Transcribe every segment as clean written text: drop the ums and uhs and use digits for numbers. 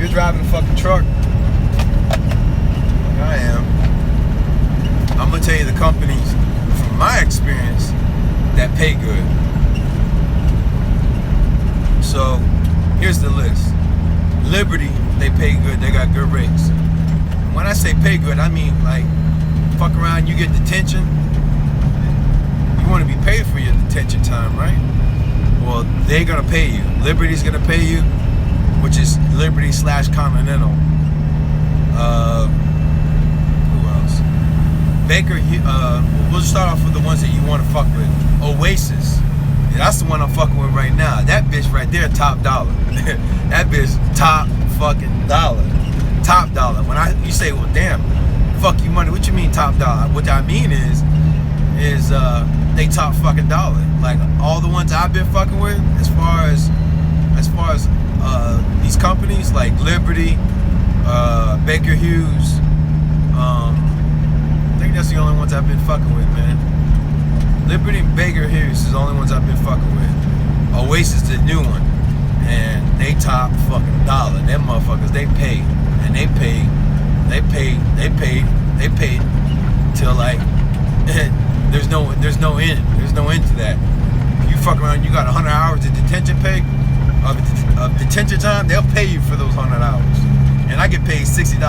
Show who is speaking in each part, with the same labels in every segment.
Speaker 1: you're driving a fucking truck, like I am, I'm gonna tell you the companies, from my experience, that pay good. So, here's the list. Liberty, they pay good, they got good rates. And when I say pay good, I mean like, fuck around, you get detention. You want to be paid for your detention time, right? Well, they're gonna pay you. Liberty's gonna pay you, which is Liberty/Continental. Who else? Baker. We'll start off with the ones that you want to fuck with. Oasis. Yeah, that's the one I'm fucking with right now. That bitch right there, top dollar. That bitch, top fucking dollar. Top dollar. When you say, well, damn, fuck you money. What you mean top dollar? What I mean is they top fucking dollar. Like all the ones I've been fucking with, as far as these companies like Liberty, Baker Hughes. I think that's the only ones I've been fucking with, man. Liberty and Baker Hughes is the only ones I've been fucking with. Oasis is the new one, and they top fucking dollar. Them motherfuckers, they pay, and they pay till like there's no end. There's no end to that. If you fuck around, you got 100 hours of detention pay, of detention time. They'll pay you for those 100 hours, and I get paid $60.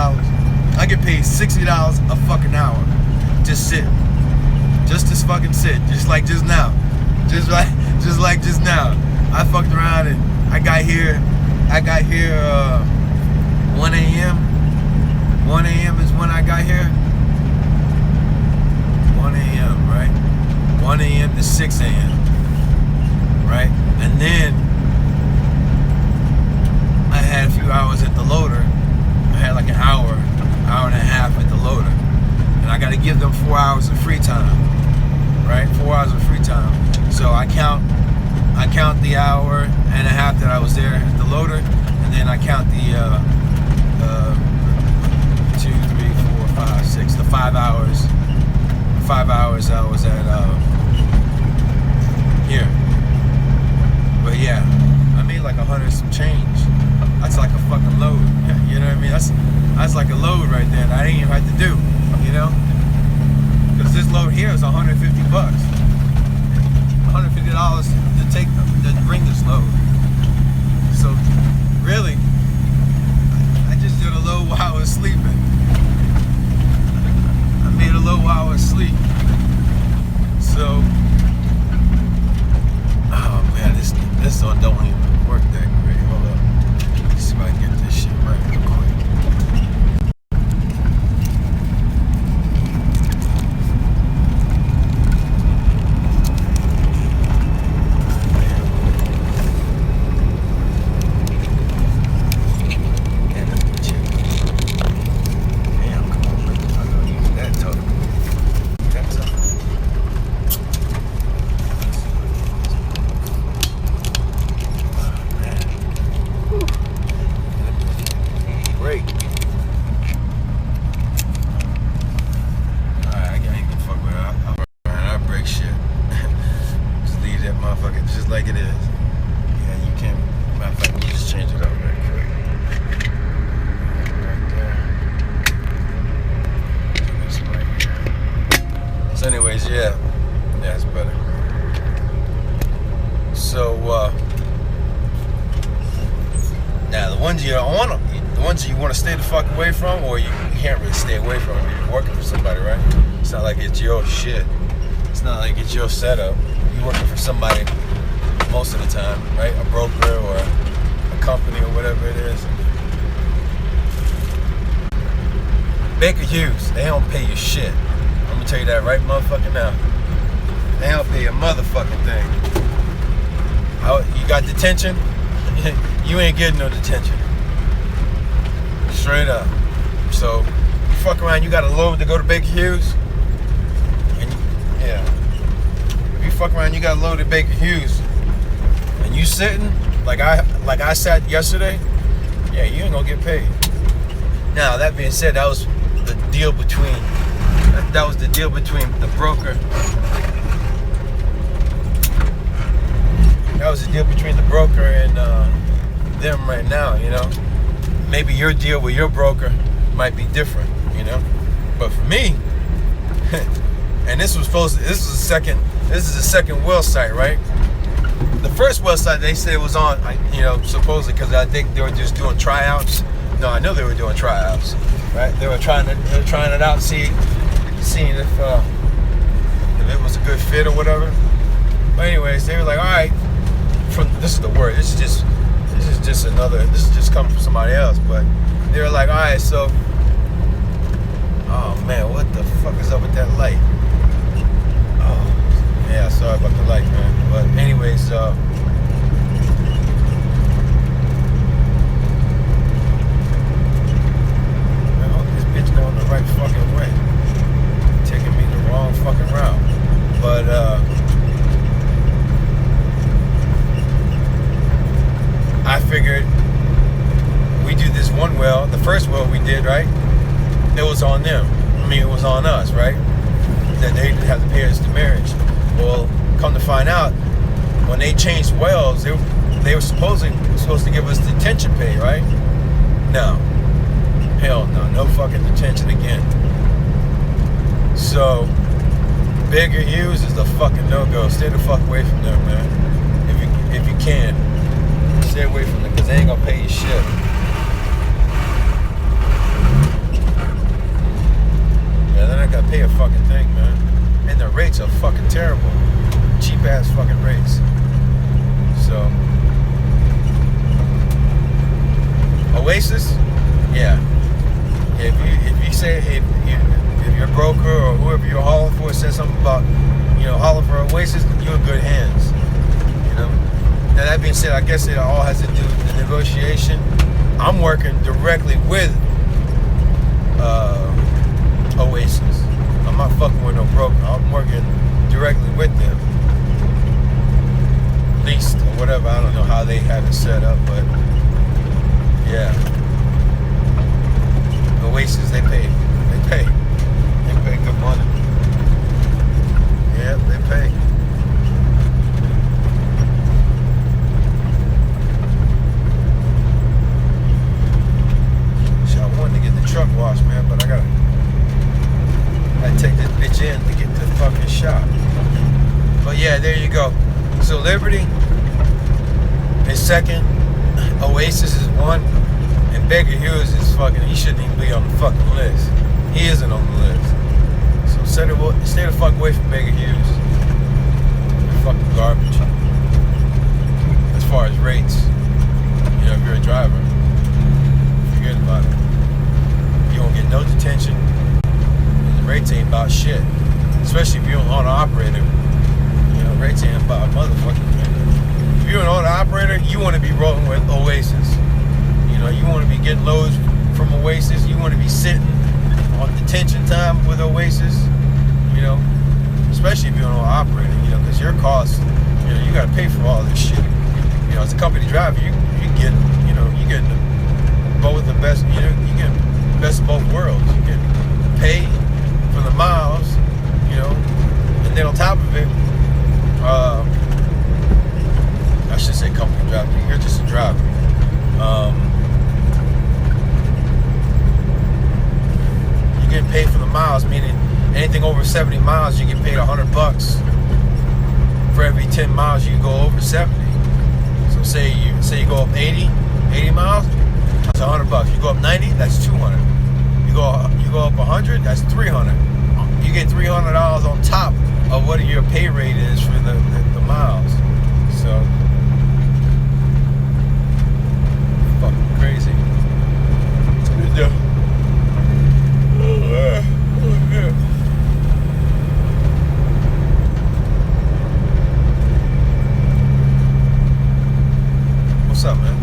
Speaker 1: I get paid $60 a fucking hour. Just sit. Just to fucking sit. Just like just now. Just like just now. I fucked around and I got here 1 a.m. 1 a.m. is when I got here. 1 a.m., right? 1 a.m. to 6 a.m. Right? And then I had a few hours at the loader. I had like an hour and a half at the loader. And I gotta give them 4 hours of free time. Right? 4 hours of free time. So I count the hour and a half that I was there at the loader, and then I count the 2, 3, 4, 5, 6, the 5 hours. 5 hours I was at here. But yeah, I made like 100 some change. That's like a fucking load. You know what I mean? That's like a load right there that I didn't even have to do. You know? Because this load here is $150. $150 to bring this load. So really, I just did a load while I was sleeping. I made a load while I was asleep. So, oh man, this one don't even work that great. Hold up. Let's see if I can get this shit right real quick. Yeah, it's better. So now the ones you don't want, the ones you want to stay the fuck away from, or you can't really stay away from if you're working for somebody, right? It's not like it's your shit. It's not like it's your setup. You're working for somebody most of the time, right? A broker or a company or whatever it is. Baker Hughes, they don't pay you shit. I'm gonna tell you that right motherfucking now. They don't pay a motherfucking thing. You got detention? You ain't getting no detention. Straight up. So, you fuck around, you got a load to go to Baker Hughes? And yeah. If you fuck around, you got a load at Baker Hughes, and you sitting, like I sat yesterday, yeah, you ain't gonna get paid. Now, that being said, that was the deal between the broker. That was the deal between the broker and them right now, you know. maybe your deal with your broker might be different, you know. But for me, and this is the second well site, right? The first well site they said was on, you know, supposedly because I think they were just doing tryouts. No, I know they were doing tryouts, right? They were trying it out, seeing if it was a good fit or whatever. But anyways, they were like, all right, this is the word. This is just coming from somebody else. But they were like, all right, so, oh man, what the fuck is up with that light? Oh, yeah, sorry about the light, man. But anyways, I hope this bitch going the right fucking way, taking me the wrong fucking route. But I figured we do this one well, the first well we did, right? It was on them. I mean, it was on us, right? That they didn't have to pay us the marriage. Well, come to find out, when they changed wells, they were supposed to give us detention pay, right? No. Hell no. No fucking detention again. So, Baker Hughes is the fucking no-go. Stay the fuck away from them, man. If you can. Stay away from them, because they ain't gonna pay you shit. Yeah, they're not gonna pay a fucking thing, man. And the rates are fucking terrible. Cheap ass fucking rates. So, Oasis, yeah. If you say if your broker or whoever you're hauling for says something about, you know, hauling for Oasis, you're in good hands. You know. Now that being said, I guess it all has to do with the negotiation. I'm working directly with Oasis. I'm not fucking with no broker. I'm working directly with them. Leased or whatever. I don't know how they have it set up, but yeah. Oasis, they pay good money. Yeah, they pay. Shit, I wanted to get the truck washed, man, but I gotta take this bitch in to get to the fucking shop. But yeah, there you go. So Liberty is second, Oasis is one, and Baker Hughes is fucking, he shouldn't even be on the fucking list. He isn't on the list. So stay the fuck away from Baker Hughes. They're fucking garbage. As far as rates, you know, if you're a driver, forget about it. You don't get no detention. The rates ain't about shit. Especially if you're an owner-operator. You know, rates ain't about a motherfucking thing. If you're an owner-operator, you want to be rolling with Oasis. You know, you want to be getting loads from Oasis. You want to be sitting on detention time with Oasis. You know, especially if you're an owner-operator. You know, because your costs, you know, you got to pay for all this shit. You know, as a company driver, you get, you know, you get both the best. You know, you get the best of both worlds. You get paid for the miles. You know, and then on top of it, I should say company driver. You're just a driver. You get paid for the miles, meaning anything over 70 miles, you get paid $100 for every 10 miles you go over 70. So say you go up 80 miles, that's $100. You go up 90, that's 200. You go up 100, that's 300. You get $300 on top of what your pay rate is for the miles. So fucking crazy. Yeah. What's up, man?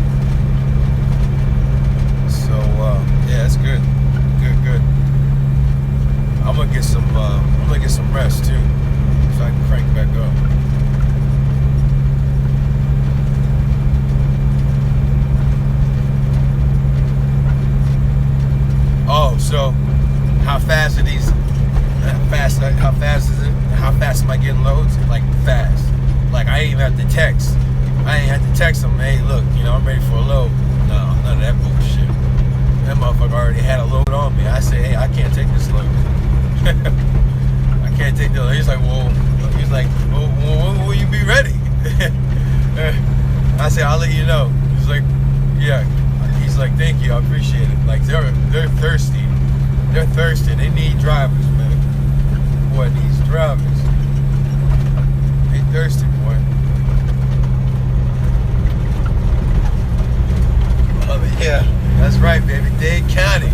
Speaker 1: So yeah, it's good. Good. I'm gonna get some rest too, so I can crank back up. Oh, so how fast are these? How fast is it? How fast am I getting loads? Like fast. Like I ain't even have to text. I ain't have to text them. Hey, look, you know, I'm ready for a load. No, none of that bullshit. already had a load on me. I said, hey, I can't take this load. I can't take this load. He's like, well, when will you be ready? I said, I'll let you know. He's like, yeah. He's like, thank you, I appreciate it. Like, they're thirsty. They're thirsty. They need drivers, man. Boy needs drivers. They thirsty, boy. Yeah, that's right, baby. Dade County.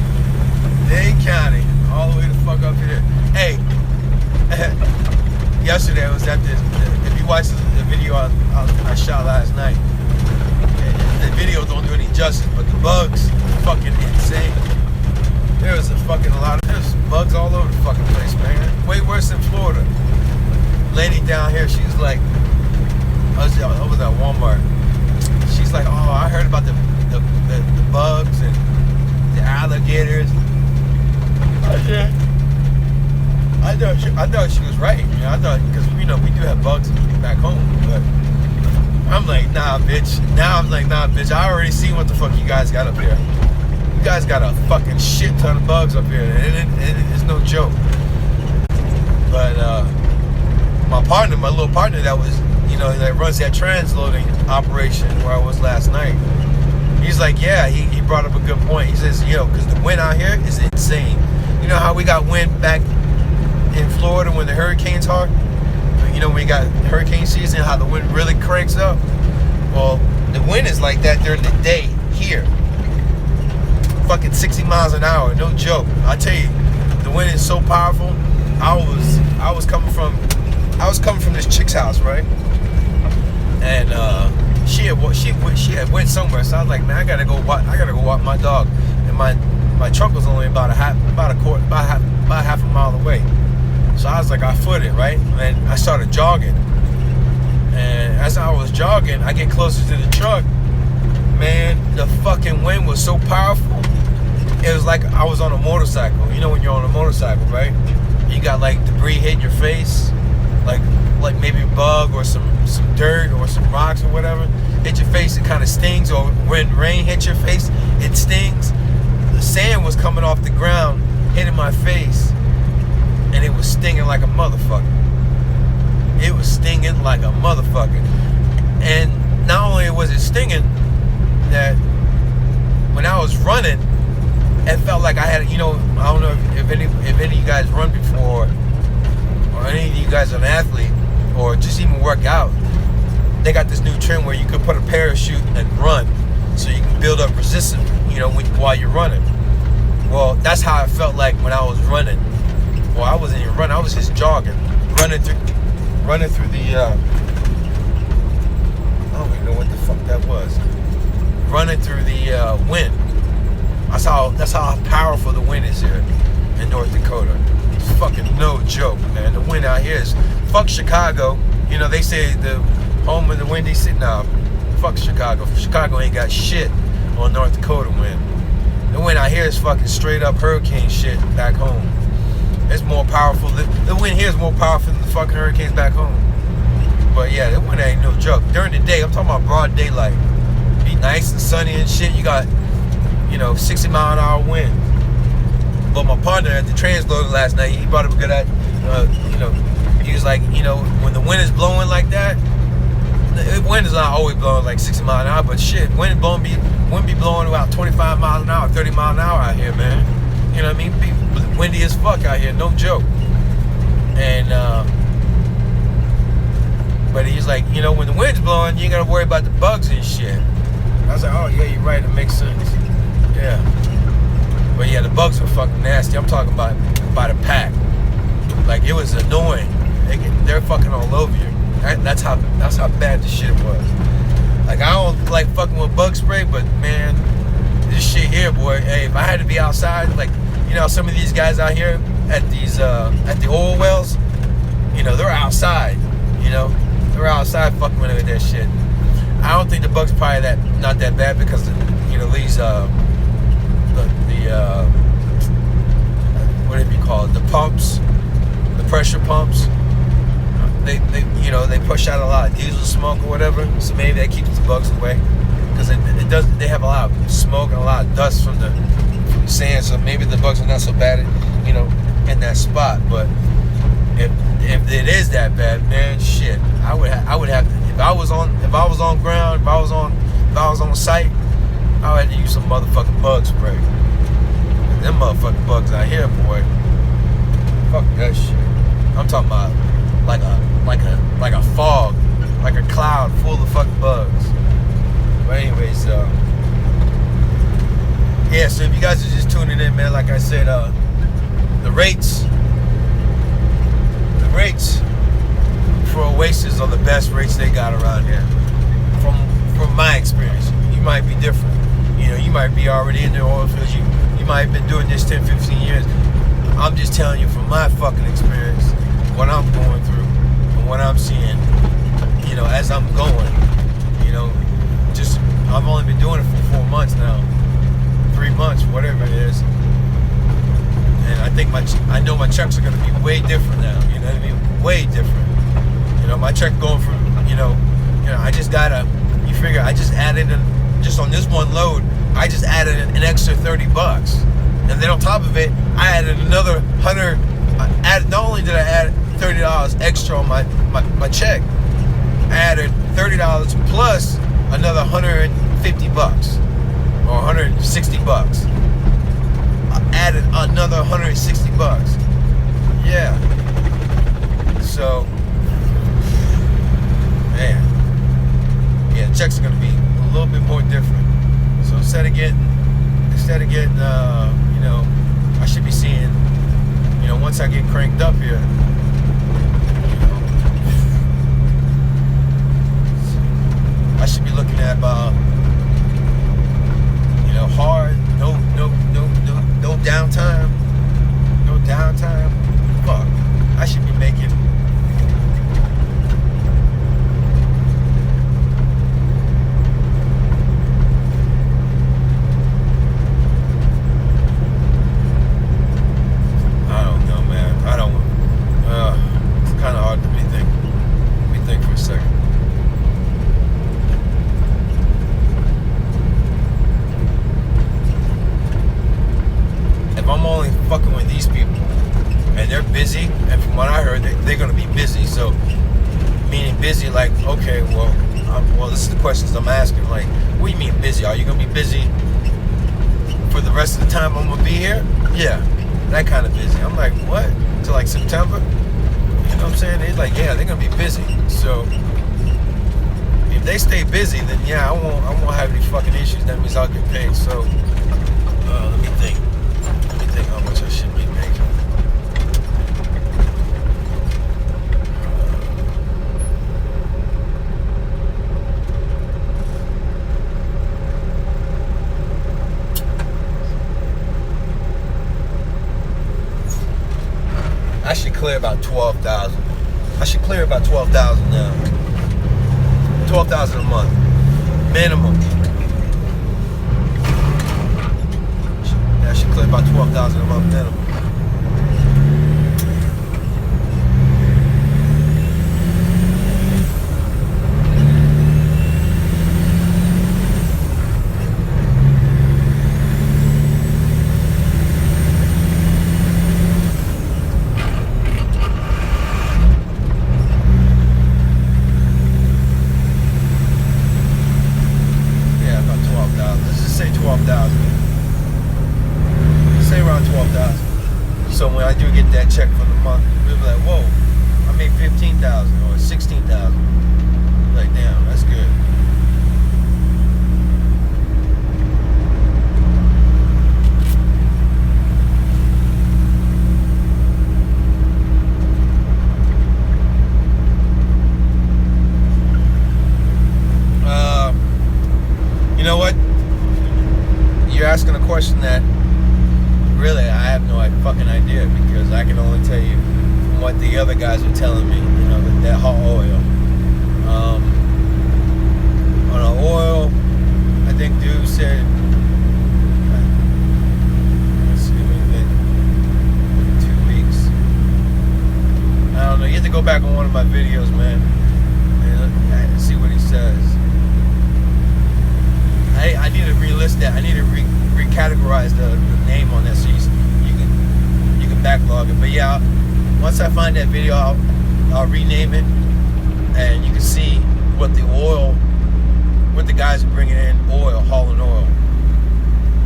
Speaker 1: Dade County. All the way the fuck up here. Hey, yesterday I was at this. If you watch the video I shot last night, the video don't do any justice, but the bugs are fucking insane. There's there's bugs all over the fucking place, man. Way worse than Florida. Lady down here, she's like, I was over at Walmart. She's like, oh, I heard about the bugs and the alligators. I thought she was right. You know, I thought, because we do have bugs back home, but I'm like, nah, bitch. Now I'm like, nah, bitch. I already seen what the fuck you guys got up here. You guys got a fucking shit ton of bugs up here, and it's no joke. But my little partner that was, that runs that transloading operation where I was last night. He's like, yeah, he brought up a good point. He says, because the wind out here is insane. You know how we got wind back in Florida when the hurricanes are? When we got hurricane season, how the wind really cranks up? Well, the wind is like that during the day here. Fucking 60 miles an hour, no joke. I tell you, the wind is so powerful. I was coming from this chick's house, right? And she had went somewhere, so I was like, man, I gotta go walk my dog, and my truck was only about half a mile away. So I was like, I footed, right? And I started jogging, and as I was jogging, I get closer to the truck. Man, the fucking wind was so powerful. It was like I was on a motorcycle. You know when you're on a motorcycle, right? You got like debris hitting your face, like maybe a bug or some dirt or some rocks or whatever hit your face, it kind of stings. Or when rain hits your face, it stings. The sand was coming off the ground, hitting my face, and it was stinging like a motherfucker. It was stinging like a motherfucker. And not only was it stinging, that when I was running, it felt like I had, I don't know if any of you guys run before, or any of you guys are an athlete, or just even work out. They got this new trend where you could put a parachute and run, so you can build up resistance, while you're running. Well, that's how I felt like when I was running. Well, I wasn't even running; I was just jogging, running through the. I don't even know what the fuck that was. Running through the wind. That's how powerful the wind is here in North Dakota. It's fucking no joke, man. The wind out here is fuck Chicago. They say the home of the windy city. Nah, fuck Chicago. Chicago ain't got shit on North Dakota wind. The wind out here is fucking straight up hurricane shit back home. It's more powerful. The wind here is more powerful than the fucking hurricanes back home. But yeah, the wind ain't no joke. During the day, I'm talking about broad daylight. Be nice and sunny and shit. You got 60 mile an hour wind. But my partner at the transloader last night, he brought up a good idea. He was like, when the wind is blowing like that, the wind is not always blowing like 60 miles an hour, but shit, wind be blowing about 25 miles an hour, 30 miles an hour out here, man. You know what I mean? Be windy as fuck out here, no joke. And but he's like, when the wind's blowing, you ain't gotta worry about the bugs and shit. I was like, oh yeah, you're right, it makes sense. Yeah. But yeah, the bugs are fucking nasty. I'm talking about by the pack. Like, it was annoying. They're fucking all over you. That's how bad the shit was. Like, I don't like fucking with bug spray, but man, this shit here, boy. Hey, if I had to be outside, like, some of these guys out here at these at the oil wells, they're outside. They're outside fucking with that shit. I don't think the bugs probably not that bad because these whatever you call it, the pumps, the pressure pumps, they push out a lot of diesel smoke or whatever, so maybe that keeps the bugs away, because they have a lot of smoke and a lot of dust from the saying? So maybe the bugs are not so bad, in that spot. But if it is that bad, man, shit, I would have to. If I was on ground, if I was on site, I would have to use some motherfucking bug spray. Them motherfucking bugs out here, boy. Fuck that shit. I'm talking about like a fog, like a cloud full of fucking bugs. But anyways, yeah. So if you guys are just tuning in, man, like I said, the rates for Oasis are the best rates they got around here. From my experience, you might be different. You might be already in the oil fields. You might have been doing this 10, 15 years. I'm just telling you from my fucking experience, what I'm going through and what I'm seeing, as I'm going, just, I've only been doing it for 4 months now, 3 months, whatever it is. And I think I know my checks are going to be way different now, you know what I mean? Way different. My check going from, I just gotta, you figure, I just added, just on this one load, I just added an extra $30. And then on top of it, I added another not only did I add $30 extra on my check, I added $30 plus another $150 or $160. I added another $160. Yeah. So, man. Yeah, checks are gonna be a little bit more different. So instead of getting I should be seeing, once I get cranked up here, I should be looking at about, hard, no downtime, fuck, I should be making, busy, and from what I heard, they're going to be busy. So, meaning busy, like, okay, well, this is the questions I'm asking. Like, what do you mean busy? Are you going to be busy for the rest of the time I'm going to be here? Yeah, that kind of busy. I'm like, what? Till like September? You know what I'm saying? They're like, yeah, they're going to be busy. So, if they stay busy, then yeah, I won't have any fucking issues. That means I'll get paid. So, let me think how much I should be making. I should clear about 12,000. I should clear about 12,000 now. 12,000 a month, minimum. I should clear about 12,000 a month minimum. Say around 12,000. So when I do get that check for the month, we'll be like, whoa, I made 15,000 or 16,000. Like, damn, that's good. You know what? You're asking a question that really I have no fucking idea, because I can only tell you from what the other guys are telling me, that hot oil. On an oil, I think dude said, let's see, what do you think? 2 weeks. I don't know, you have to go back on one of my videos, man, and see what he says. I need to relist that. I need to recategorize the name on that so you can backlog it. But yeah, once I find that video, I'll rename it, and you can see what the guys are bringing in hauling oil.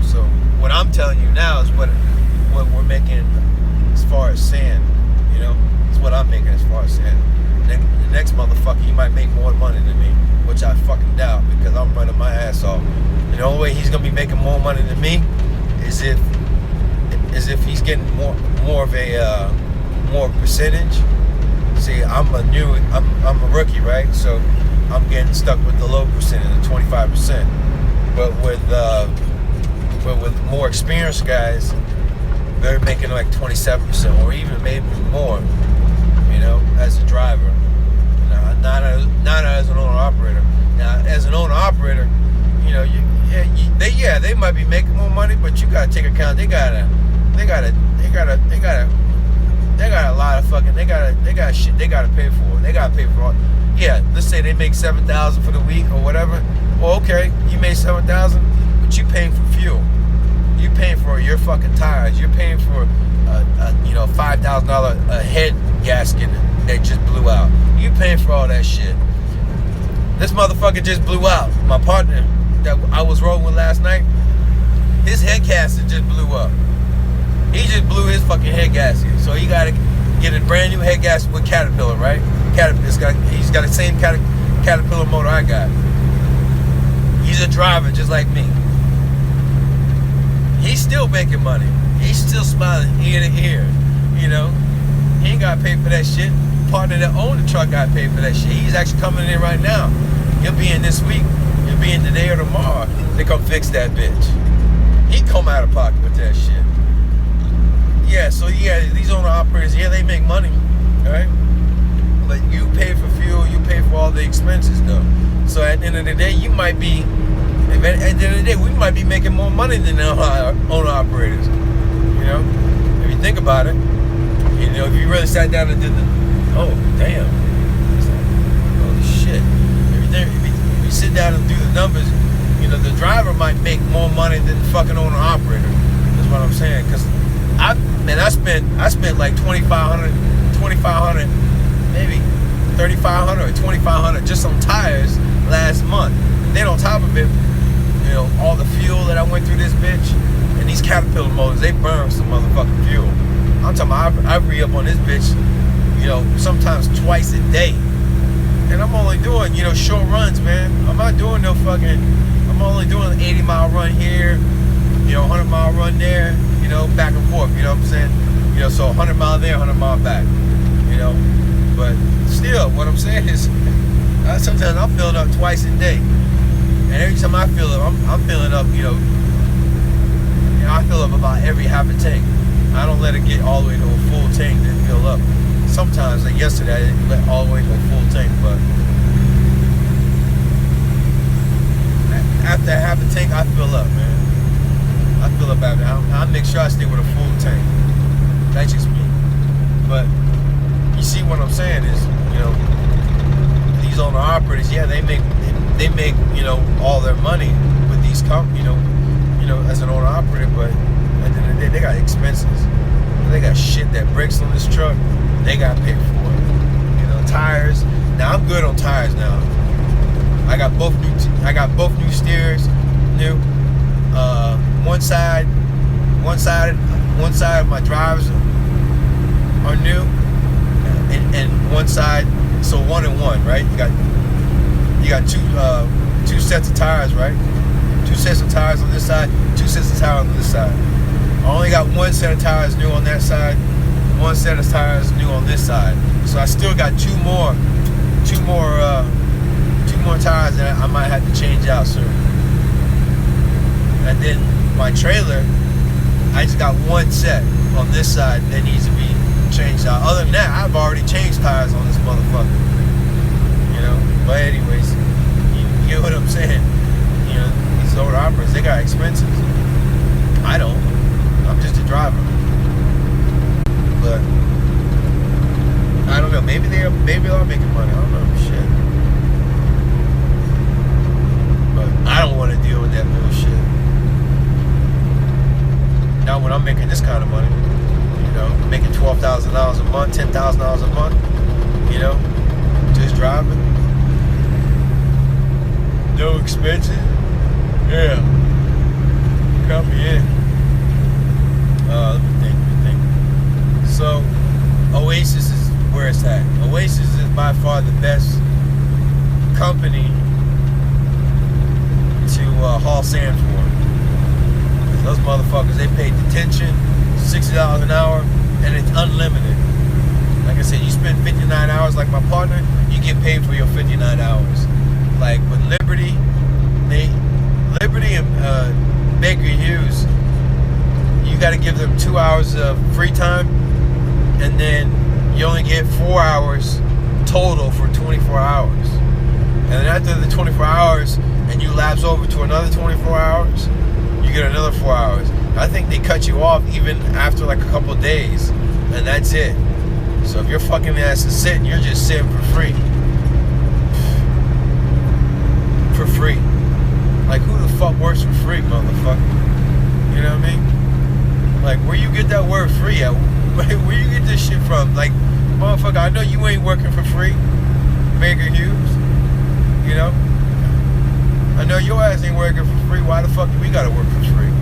Speaker 1: So what I'm telling you now is what we're making as far as sand. You know, it's what I'm making as far as sand. The next motherfucker, he might make more money than me, which I fucking doubt, because I'm running my ass off. And the only way he's gonna be making more money than me is if he's getting more of a more percentage. See, I'm a rookie, right? So I'm getting stuck with the low percentage, the 25%. But with more experienced guys, they're making like 27% or even maybe more. You know, as a driver, not as an owner operator. Now, as an owner operator, you know, they might be making more money, but you gotta take account they got a lot of fucking they got shit they gotta pay for. They gotta pay for all. Yeah, let's say they make $7,000 for the week or whatever. Well, okay, you made $7,000, but you paying for fuel. You paying for your fucking tires. You're paying for $5,000 a head gasket that just blew out. You paying for all that shit. This motherfucker just blew out. My partner that I was rolling with last night, his head gasket just blew up. He just blew his fucking head gasket. So he gotta get a brand new head gasket with Caterpillar, right? He's got the same Caterpillar motor I got. He's a driver just like me. He's still making money. He's still smiling ear to ear. You know, he ain't gotta pay for that shit. Partner that owned the truck got paid for that shit. He's actually coming in right now. He'll be in this week. He'll be in today or tomorrow to come fix that bitch. He come out of pocket with that shit. Yeah, so yeah, these owner operators, yeah, they make money, right? But you pay for fuel, you pay for all the expenses though. So at the end of the day, you might be, at the end of the day, we might be making more money than the owner operators. You know, if you think about it, you know, if you really sat down and did oh damn, holy shit. If you sit down and do the numbers, you know, the driver might make more money than the fucking owner operator. That's what I'm saying. Cause I spent like $2,500, maybe $3,500 or $2,500 just on tires last month. Then on top of it, you know, all the fuel that I went through this bitch, and these Caterpillar motors, they burn some motherfucking fuel. I'm talking about I re-up on this bitch, you know, sometimes twice a day. And I'm only doing, you know, short runs, man. I'm not doing no fucking, I'm only doing an 80-mile run here, you know, 100-mile run there, you know, back and forth, you know what I'm saying? You know, so 100 mile there, 100 mile back, you know. But still, what I'm saying is, sometimes I'm filling up twice a day. And every time I fill up, I'm filling up, you know, I fill up about every half a tank. I don't let it get all the way to a full tank then fill up. Sometimes, like yesterday, I didn't let all the way to a full tank, but after half a tank, I fill up, man. I fill up after. I make sure I stay with a full tank. That's just me. But you see what I'm saying is, you know, these owner operators, yeah, they make, you know, all their money with these companies, you know, as an owner operator, but at the end of the day, they got expenses. They got shit that breaks on this truck. They got paid for it. You know, tires. Now I'm good on tires now. I got both new steers, new. One side of my drivers are new, and one side, so 1 and 1, right? You got two sets of tires, right? 2 sets of tires on this side, 2 sets of tires on this side. I only got 1 set of tires new on that side, 1 set of tires new on this side. So I still got two more tires that I might have to change out soon. And then my trailer, I just got 1 set on this side that needs to be changed out. Other than that, I've already changed tires on this motherfucker. You know, but anyways, you get what I'm saying. You know, these owner operators, they got expenses. I don't. I'm just a driver. But I don't know. Maybe they are making money. I don't know. Shit. But I don't want to deal with that bullshit. when I'm making this kind of money. You know, making $12,000 a month, $10,000 a month. You know, just driving, no expenses. Yeah, count me in. Let me think. So, Oasis is where it's at. Oasis is by far the best company to haul sand for. Those motherfuckers, they pay detention, $60 an hour, and it's unlimited. Like I said, you spend 59 hours like my partner, you get paid for your 59 hours. Like with Liberty and Baker Hughes, you got to give them 2 hours of free time, and then you only get 4 hours total for 24 hours. And then after the 24 hours, and you lapse over to another 24 hours, you get another 4 hours. I think they cut you off even after like a couple of days, and that's it. So if your fucking ass is sitting, you're just sitting for free. For free. Like, who the fuck works for free, motherfucker? You know what I mean? Like, where you get that word free at? Where you get this shit from? Like, motherfucker, I know you ain't working for free. Baker Hughes. You know? I know your ass ain't working for free. Why the fuck do we gotta work for free? It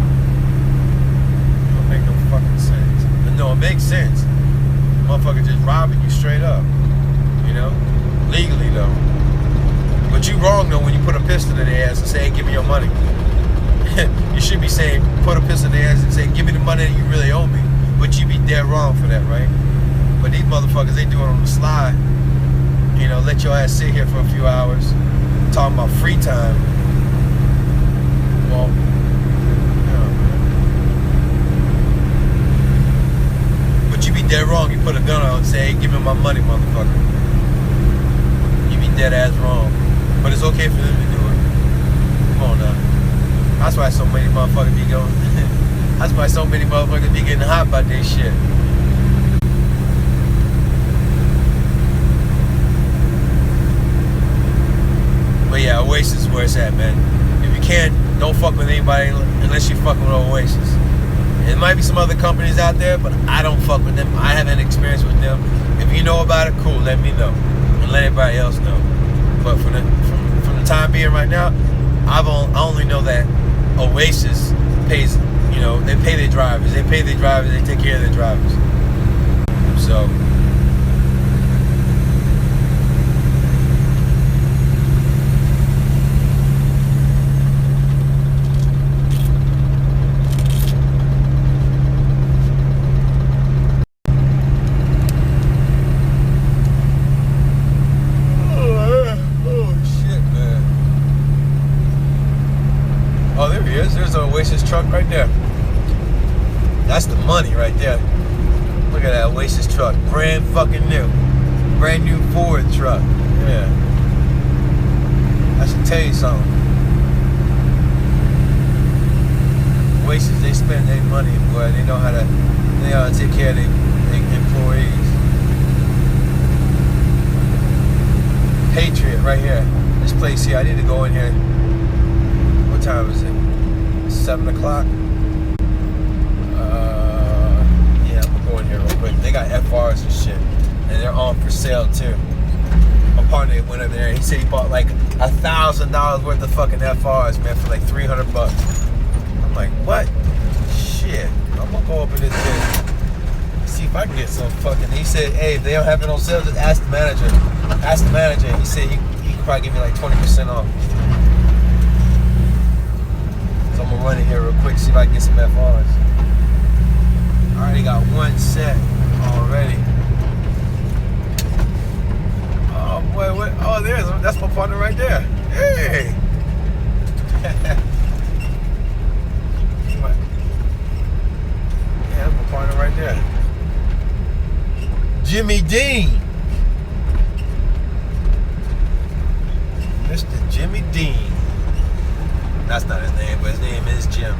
Speaker 1: don't make no fucking sense. But no, it makes sense. Motherfucker just robbing you straight up. You know? Legally, though. But you wrong, though, when you put a pistol in their ass and say, hey, give me your money. You should be saying, put a pistol in their ass and say, give me the money that you really owe me. But you be dead wrong for that, right? But these motherfuckers, they do it on the slide. You know, let your ass sit here for a few hours, talking about free time. Well, but you be dead wrong. You put a gun on and say, hey, give me my money, motherfucker. You be dead ass wrong. But it's okay for them to do it. Come on now. That's why so many motherfuckers be going. That's why so many motherfuckers be getting hot about this shit. But yeah, Oasis is where it's at, man. If you can't, don't fuck with anybody unless you fucking with Oasis. There might be some other companies out there, but I don't fuck with them. I haven't experienced with them. If you know about it, cool, let me know. And let everybody else know. But from the time being right now, I only know that Oasis pays, you know, they pay their drivers. They pay their drivers, they take care of their drivers. So there's an Oasis truck right there. That's the money right there. Look at that Oasis truck. Brand fucking new. Brand new Ford truck. Yeah. I should tell you something. Oasis, they spend their money, boy. They know how to take care of their employees. Patriot right here. This place here, I need to go in here. What time is it? 7 o'clock. Yeah, I'm gonna go in here real quick. They got FRs and shit, and they're on for sale too. My partner went in there. He said he bought like $1,000 worth of fucking FRs, man, for like $300. I'm like, what? Shit. I'm gonna go up in this bitch. See if I can get some fucking. He said, hey, if they don't have it on sale, just ask the manager. Ask the manager. He said he could probably give me like 20% off. So I'm gonna run in here real quick, see if I can get some FRs. I already got one set already. Oh boy, what? Oh, that's my partner right there. Hey. Yeah, that's my partner right there. Jimmy Dean. Mr. Jimmy Dean. That's not his name, but his name is Jim.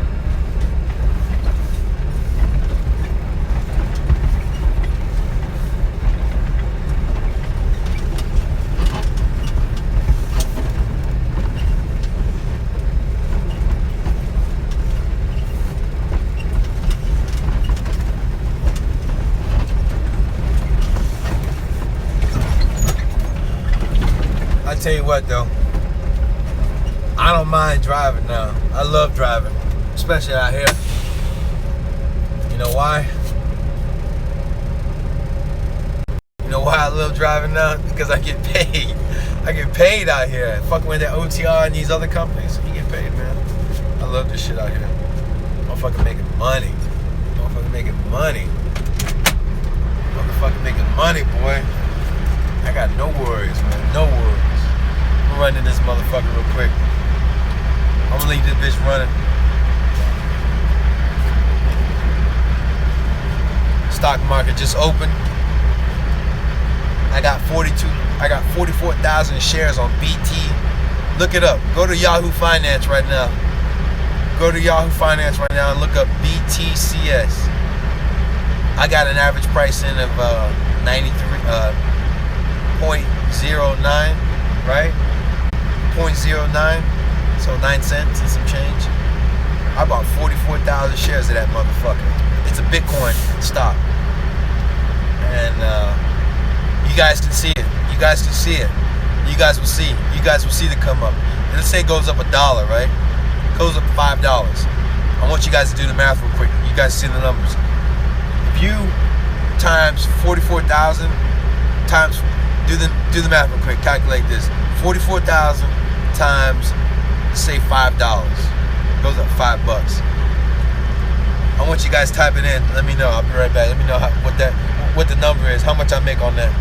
Speaker 1: tell you what though, I don't mind driving now. I love driving, especially out here. You know why? You know why I love driving now? Because I get paid. I get paid out here. Fucking with that OTR and these other companies, you get paid, man. I love this shit out here. Motherfucking making money. Motherfucking making money. Motherfucking making money, boy. I got no worries, man. No worries. I'm gonna run in this motherfucker real quick. I'm gonna leave this bitch running. Stock market just opened. I got 44,000 shares on BT. Look it up. Go to Yahoo Finance right now. Go to Yahoo Finance right now and look up BTCS. I got an average price in of 93.09, right? 0.09, so 9 cents and some change. I bought 44,000 shares of that motherfucker. It's a Bitcoin stock, and you guys can see it. You guys can see it. You guys will see. You guys will see the come up. And let's say it goes up $1, right? It goes up $5. I want you guys to do the math real quick. You guys see the numbers. If you times 44,000 times, do the math real quick. Calculate this. 44,000 times, say $5. It goes up $5. I want you guys typing in. Let me know. I'll be right back. Let me know what the number is. How much I make on that.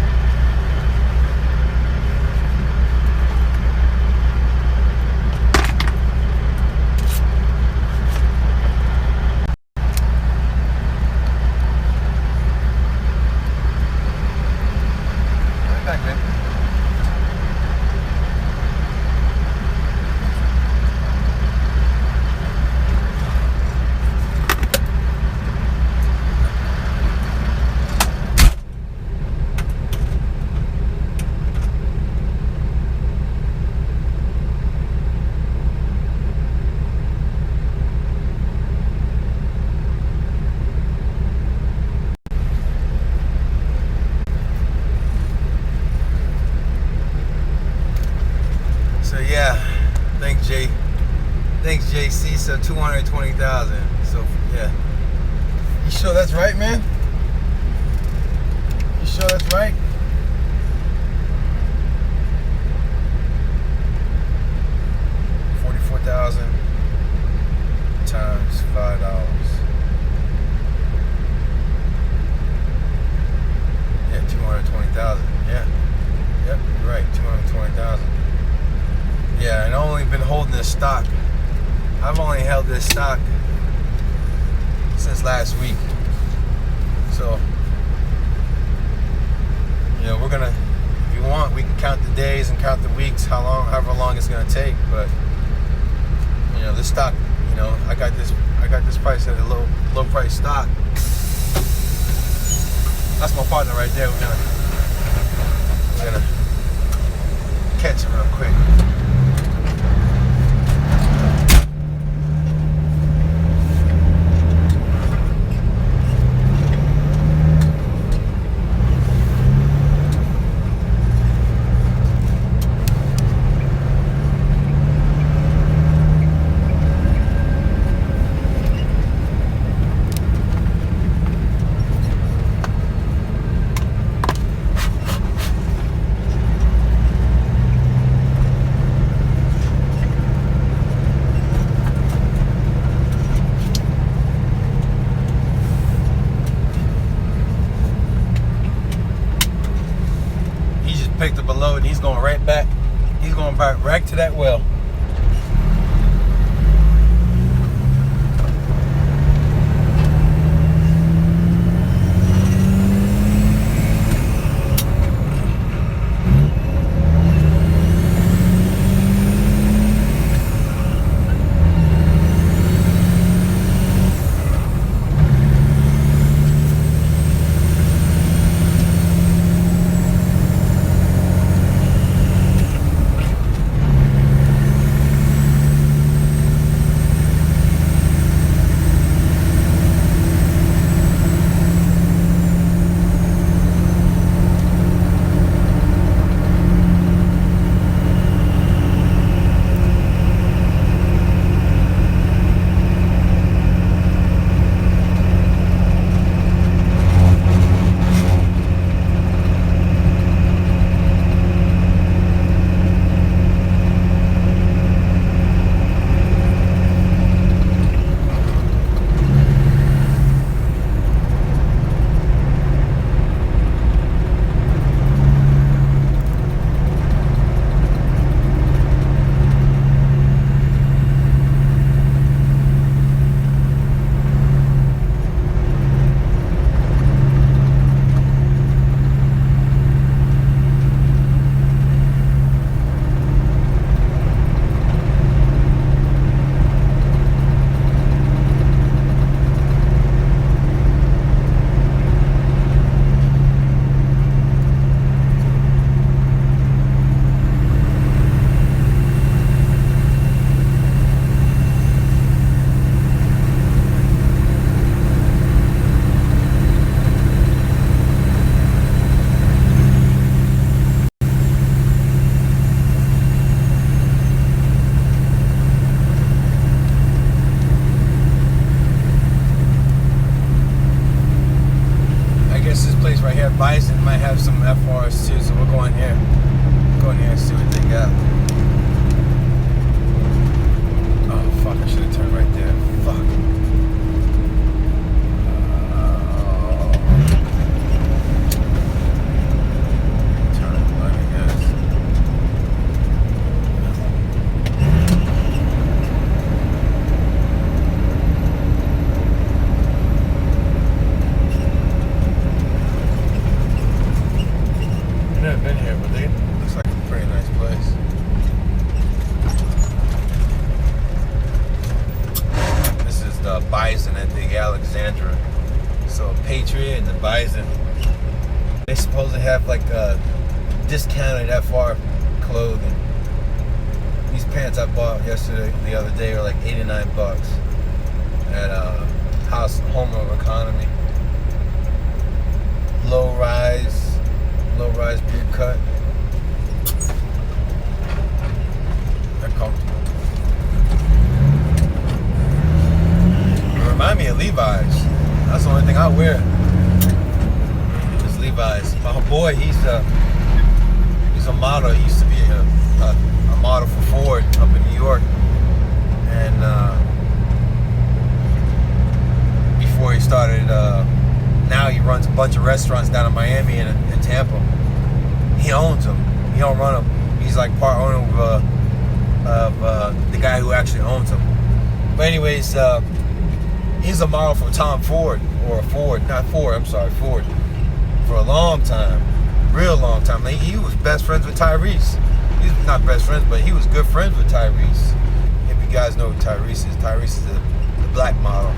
Speaker 1: Thanks, JC. So 220,000. So yeah. You sure that's right, man? You sure that's right? $44,000 times $5. Yeah, 220,000. Yeah. Yep, you're right. 220,000. Yeah, and I've only been holding this stock. I've only held this stock since last week. So, you know, we're gonna, if you want, we can count the days and count the weeks, however long it's gonna take. But you know, this stock, you know, I got this price at a low price stock. That's my partner right there. We're gonna catch him real quick. Picked up a load and he's going right back. He's going back right to that well. right here. Bison might have some FRs too, so we'll go in here. Go in here and see what they got. Oh fuck! I should have turned right there. Fuck. Bison at the Alexandra. So Patriot and the Bison, they supposedly have like discounted FR clothing. These pants I bought the other day are like $89 at Home of Economy. Low rise boot cut. They're comfortable. Remind me of Levi's. That's the only thing I wear. It's Levi's. My boy, he's a model. He used to be a model for Ford up in New York, and before he started, now he runs a bunch of restaurants down in Miami and Tampa. He owns them. He don't run them. He's like part owner of the guy who actually owns them. But anyways. He's a model for Tom Ford, or Ford, for a long time, real long time. Like, he was best friends with Tyrese. He was not best friends, but he was good friends with Tyrese. If you guys know who Tyrese is the black model,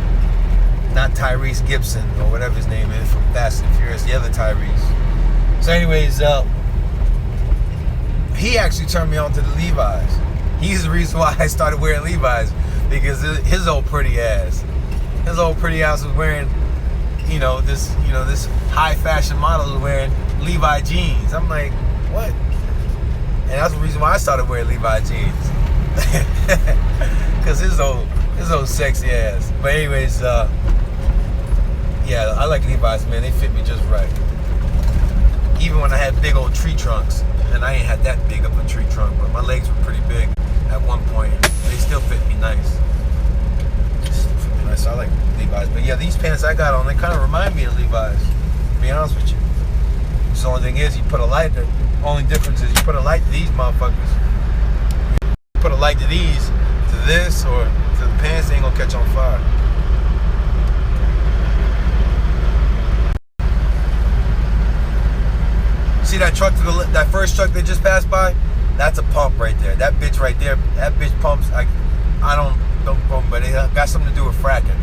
Speaker 1: not Tyrese Gibson or whatever his name is from Fast and Furious, the other Tyrese. So anyways, he actually turned me on to the Levi's. He's the reason why I started wearing Levi's, because his old pretty ass was wearing, this high fashion model was wearing Levi jeans. I'm like, what? And that's the reason why I started wearing Levi jeans, because his old sexy ass. But anyways, yeah, I like Levi's, man. They fit me just right. Even when I had big old tree trunks, and I ain't had that big of a tree trunk, but my legs were pretty big at one point. They still fit me nice. So I like Levi's. But yeah, these pants I got on, they kind of remind me of Levi's, to be honest with you. So the only thing is, you put a light, the only difference is you put a light to these motherfuckers. You put a light to these, to this, or to the pants, they ain't gonna catch on fire. See that truck, that first truck that just passed by? That's a pump right there. That bitch right there, that bitch pumps, I don't but it got something to do with fracking.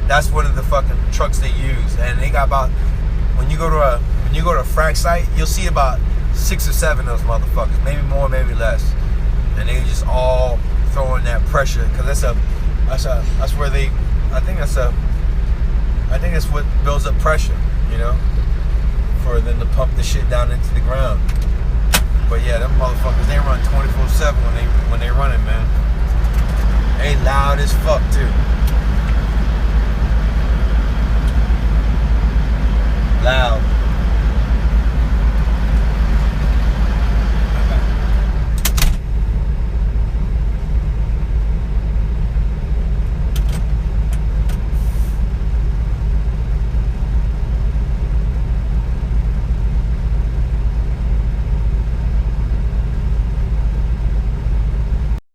Speaker 1: That's one of the fucking trucks they use, and they got about, when you go to a frack site, you'll see about 6 or 7 of those motherfuckers, maybe more, maybe less, and they just all throwing that pressure, because that's where they, I think that's what builds up pressure, for them to pump the shit down into the ground. But yeah, them motherfuckers, they run 24/7 when they running, man. They loud as fuck too.